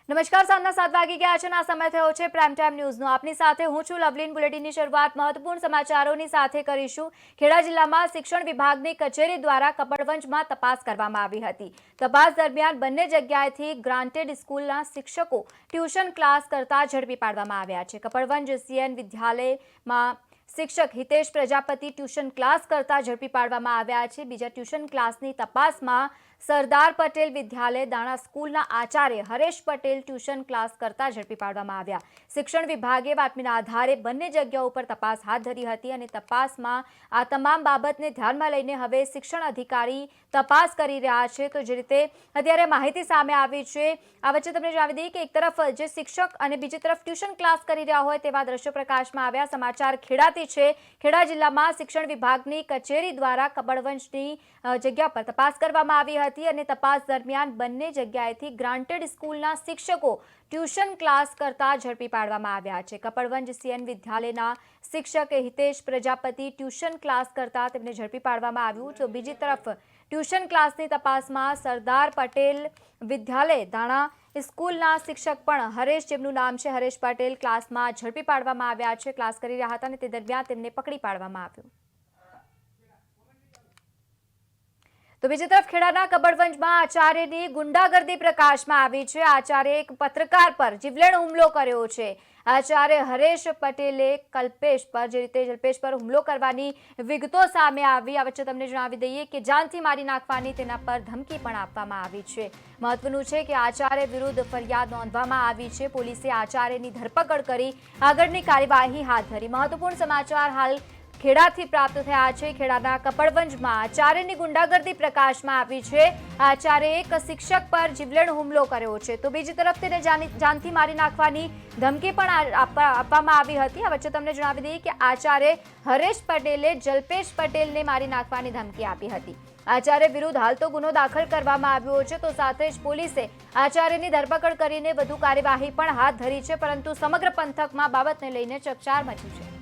નમસ્કાર, સાંજના 7 વાગી ગયા છે અને આ સમય થયો છે પ્રાઇમ ટાઈમ ન્યૂઝનો। આપની સાથે હું છું લવલીન। બુલેટિનની શરૂઆત મહત્વપૂર્ણ સમાચારોની સાથે કરીશું। ખેડા જિલ્લામાં શિક્ષણ વિભાગની કચેરી દ્વારા કપડવંજમાં તપાસ કરવામાં આવી હતી। તપાસ દરમિયાન બંને જગ્યાએથી ગ્રાન્ટેડ સ્કૂલના શિક્ષકો ટ્યુશન ક્લાસ કરતા ઝડપી પાડવામાં આવ્યા છે। કપડવંજ સીએન વિદ્યાલયમાં શિક્ષક હિતેશ પ્રજાપતિ ટ્યુશન ક્લાસ કરતા ઝડપી પાડવામાં આવ્યા છે। બીજા ટ્યુશન ક્લાસની તપાસમાં સરદાર પટેલ વિદ્યાલય દાણા સ્કૂલના આચાર્ય હરેશ પટેલ ટ્યુશન ક્લાસ કરતા ઝડપી પાડવામાં આવ્યા। શિક્ષણ વિભાગે બાતમીના આધારે બંને જગ્યાઓ પર તપાસ હાથ ધરી હતી અને તપાસમાં આ તમામ બાબતને ધ્યાનમાં લઈને હવે શિક્ષણ અધિકારી તપાસ કરી રહ્યા છે। તો જે રીતે અત્યારે માહિતી સામે આવી છે, આ વચ્ચે તમને જણાવી દઈએ કે એક તરફ જે શિક્ષક અને બીજી તરફ ટ્યુશન ક્લાસ કરી રહ્યા હોય તેવા દ્રશ્યો પ્રકાશમાં આવ્યા। સમાચાર ખેડાથી છે। ખેડા જિલ્લામાં શિક્ષણ વિભાગની કચેરી દ્વારા કપડવંજની જગ્યા પર તપાસ કરવામાં આવી હતી અને તપાસ દરમિયાન બંને જગ્યાએથી ગ્રાન્ટેડ સ્કૂલના શિક્ષકો ટ્યુશન ક્લાસ કરતા ઝડપી પાડવામાં આવ્યા છે। કપડવંજ સીએન વિદ્યાલયના શિક્ષક હિતેશ પ્રજાપતિ ટ્યુશન ક્લાસ કરતા તેમને ઝડપી પાડવામાં આવ્યું। તો બીજી તરફ ટ્યુશન ક્લાસની તપાસમાં સરદાર પટેલ વિદ્યાલય દાણા સ્કૂલના શિક્ષક પણ હરેશ, જેમનું નામ છે હરેશ પટેલ, ક્લાસમાં ઝડપી પાડવામાં આવ્યા છે। ક્લાસ કરી રહ્યા હતા અને તે દરમિયાન તેમને પકડી પાડવામાં આવ્યું। તો બીજી તરફ ખેડાના કપડવંજમાં આચાર્યની ગુંડાગર્દી પ્રકાશમાં આવી છે। આચાર્ય એક પત્રકાર પર જીવલેણ હુમલો કર્યો છે। આચાર્ય હરેશ પટેલે કલ્પેશ પર જે રીતે જલ્પેશ પર હુમલો કરવાની વિગતો સામે આવી। આ વચ્ચે તમને જણાવી દઈએ કે જાનથી મારી નાખવાની તેના પર ધમકી પણ આપવામાં આવી છે। મહત્વનું છે કે આચાર્ય વિરુદ્ધ ફરિયાદ નોંધવામાં આવી છે। પોલીસે આચાર્યની ધરપકડ કરી આગળની કાર્યવાહી હાથ ધરી। મહત્વપૂર્ણ સમાચાર હાલ ખેડાથી પ્રાપ્ત થયા છે। ખેડાના કપડવંજમાં આચાર્યની ગુંડાગર્દી પ્રકાશમાં આવી છે। આચાર્યએ એક શિક્ષક પર જીવલેણ હુમલો કર્યો છે, તો બીજી તરફ તેને જાનથી મારી નાખવાની ધમકી પણ આપવામાં આવી હતી। આ વચ્ચે તમને જણાવી દઈએ કે આચાર્ય હરેશ પટેલે જલ્પેશ પટેલને મારી નાખવાની ધમકી આપી હતી। આચાર્ય વિરુદ્ધ હાલ તો ગુનો દાખલ કરવામાં આવ્યો છે, તો સાથે જ પોલીસે આચાર્યની ધરપકડ કરીને વધુ કાર્યવાહી પણ હાથ ધરી છે, પરંતુ સમગ્ર પંથકમાં બાબતને લઈને ચકચાર મચી છે।